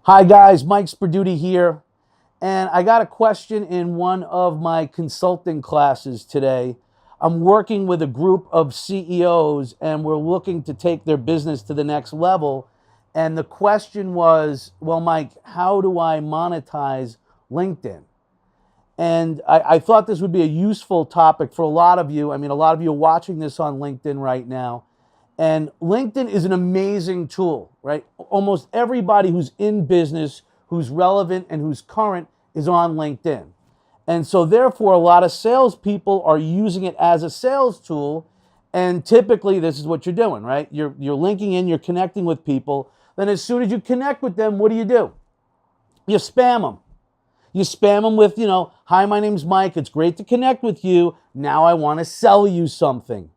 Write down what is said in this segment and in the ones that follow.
Hi guys, Mike Sperduti here, and I got a question in one of my consulting classes today. I'm working with a group of CEOs and we're looking to take their business to the next level. And the question was, well, Mike, how do I monetize LinkedIn? And I thought this would be a useful topic for a lot of you. I mean, a lot of you are watching this on LinkedIn right now. And LinkedIn is an amazing tool, right? Almost everybody who's in business, who's relevant, and who's current is on LinkedIn. And so, therefore, a lot of salespeople are using it as a sales tool. And typically, this is what you're doing, right? You're linking in, you're connecting with people. Then, as soon as you connect with them, what do? You spam them. You spam them with, hi, my name's Mike. It's great to connect with you. Now I want to sell you something.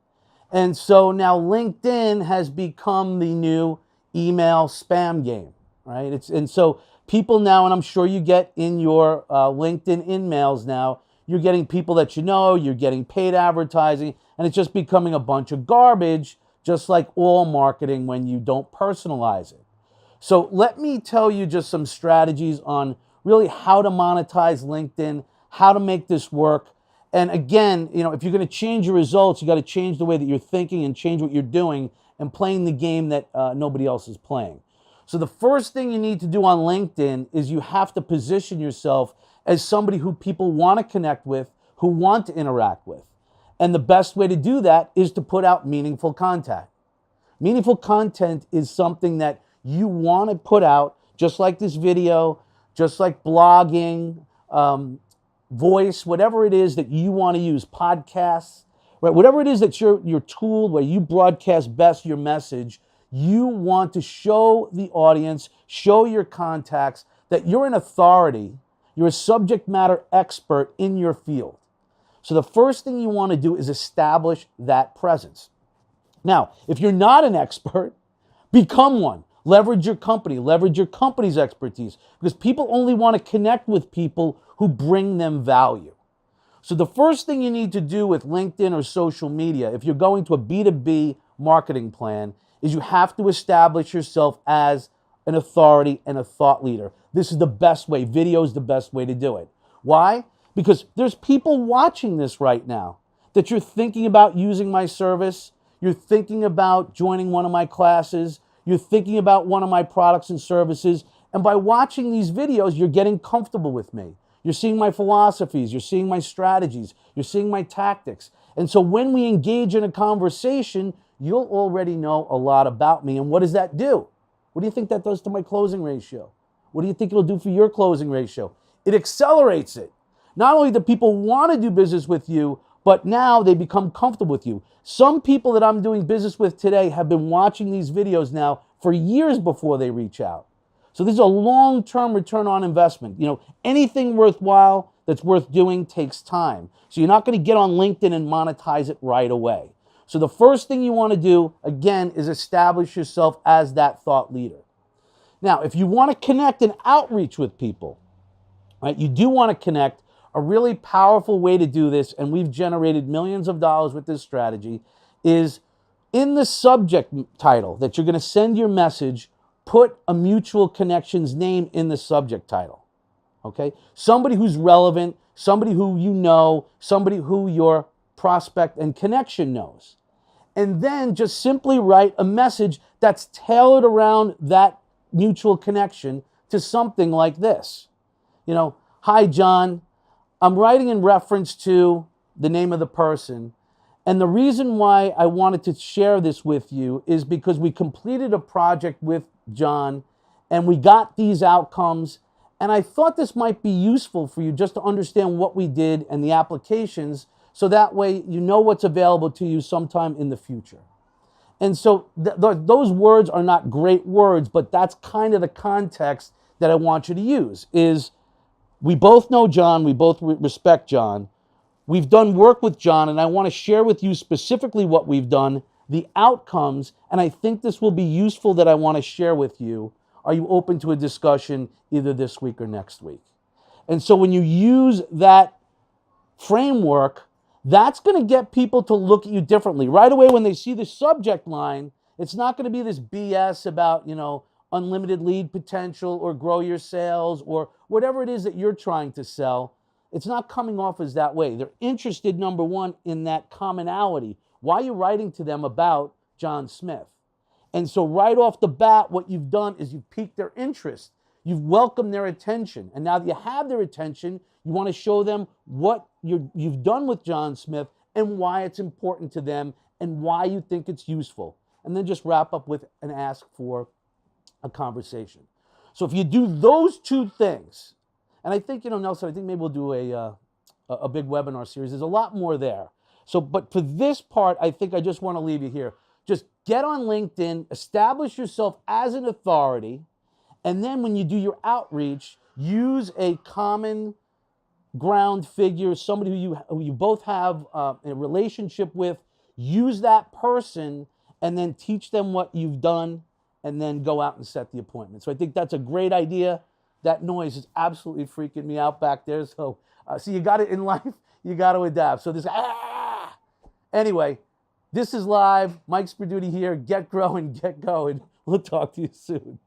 And so now LinkedIn has become the new email spam game, right? And so people now, and I'm sure you get in your LinkedIn emails now, you're getting people that you know, you're getting paid advertising, and it's just becoming a bunch of garbage, just like all marketing when you don't personalize it. So let me tell you just some strategies on really how to monetize LinkedIn, how to make this work. And again, if you're going to change your results, you got to change the way that you're thinking and change what you're doing and playing the game that nobody else is playing. So the first thing you need to do on LinkedIn is you have to position yourself as somebody who people want to connect with, who want to interact with. And the best way to do that is to put out meaningful content. Meaningful content is something that you want to put out, just like this video, just like blogging, voice, whatever it is that you want to use, podcasts, right? Whatever it is that's your tool where you broadcast best your message, you want to show the audience, show your contacts that you're an authority, you're a subject matter expert in your field. So the first thing you want to do is establish that presence. Now, if you're not an expert, become one. Leverage your company, leverage your company's expertise, because people only want to connect with people who bring them value. So the first thing you need to do with LinkedIn or social media, if you're going to a B2B marketing plan, is you have to establish yourself as an authority and a thought leader. This is the best way. Video is the best way to do it. Why? Because there's people watching this right now that you're thinking about using my service, you're thinking about joining one of my classes, you're thinking about one of my products and services, and by watching these videos, you're getting comfortable with me. You're seeing my philosophies, you're seeing my strategies, you're seeing my tactics. And so when we engage in a conversation, you'll already know a lot about me. And what does that do? What do you think that does to my closing ratio? What do you think it'll do for your closing ratio? It accelerates it. Not only do people want to do business with you, but now they become comfortable with you. Some people that I'm doing business with today have been watching these videos now for years before they reach out. So this is a long-term return on investment. Anything worthwhile that's worth doing takes time. So you're not going to get on LinkedIn and monetize it right away. So the first thing you want to do, again, is establish yourself as that thought leader. Now, if you want to connect and outreach with people, right, you do want to connect. A really powerful way to do this, and we've generated millions of dollars with this strategy, is in the subject title that you're going to send your message, put a mutual connection's name in the subject title. Okay? Somebody who's relevant, somebody who you know, somebody who your prospect and connection knows. And then just simply write a message that's tailored around that mutual connection to something like this. Hi, John. I'm writing in reference to the name of the person. And the reason why I wanted to share this with you is because we completed a project with John and we got these outcomes. And I thought this might be useful for you just to understand what we did and the applications, so that way you know what's available to you sometime in the future. And so those words are not great words, but that's kind of the context that I want you to use is, we both know John, we both respect John. We've done work with John, and I want to share with you specifically what we've done, the outcomes, and I think this will be useful that I want to share with you. Are you open to a discussion either this week or next week? And so when you use that framework, that's going to get people to look at you differently. Right away when they see the subject line, it's not going to be this BS about, unlimited lead potential or grow your sales or whatever it is that you're trying to sell, it's not coming off as that way. They're interested, number one, in that commonality. Why are you writing to them about John Smith? And so right off the bat, what you've done is you've piqued their interest. You've welcomed their attention. And now that you have their attention, you want to show them what you've done with John Smith and why it's important to them and why you think it's useful. And then just wrap up with an ask for a conversation. So if you do those two things, and I think, Nelson, I think maybe we'll do a big webinar series. There's a lot more there. So, but for this part, I think I just want to leave you here. Just get on LinkedIn, establish yourself as an authority, and then when you do your outreach, use a common ground figure, somebody who you both have a relationship with. Use that person and then teach them what you've done and then go out and set the appointment. So I think that's a great idea. That noise is absolutely freaking me out back there. So you got it in life, you got to adapt. So anyway, this is live. Mike Sperduti here. Get growing, get going. We'll talk to you soon.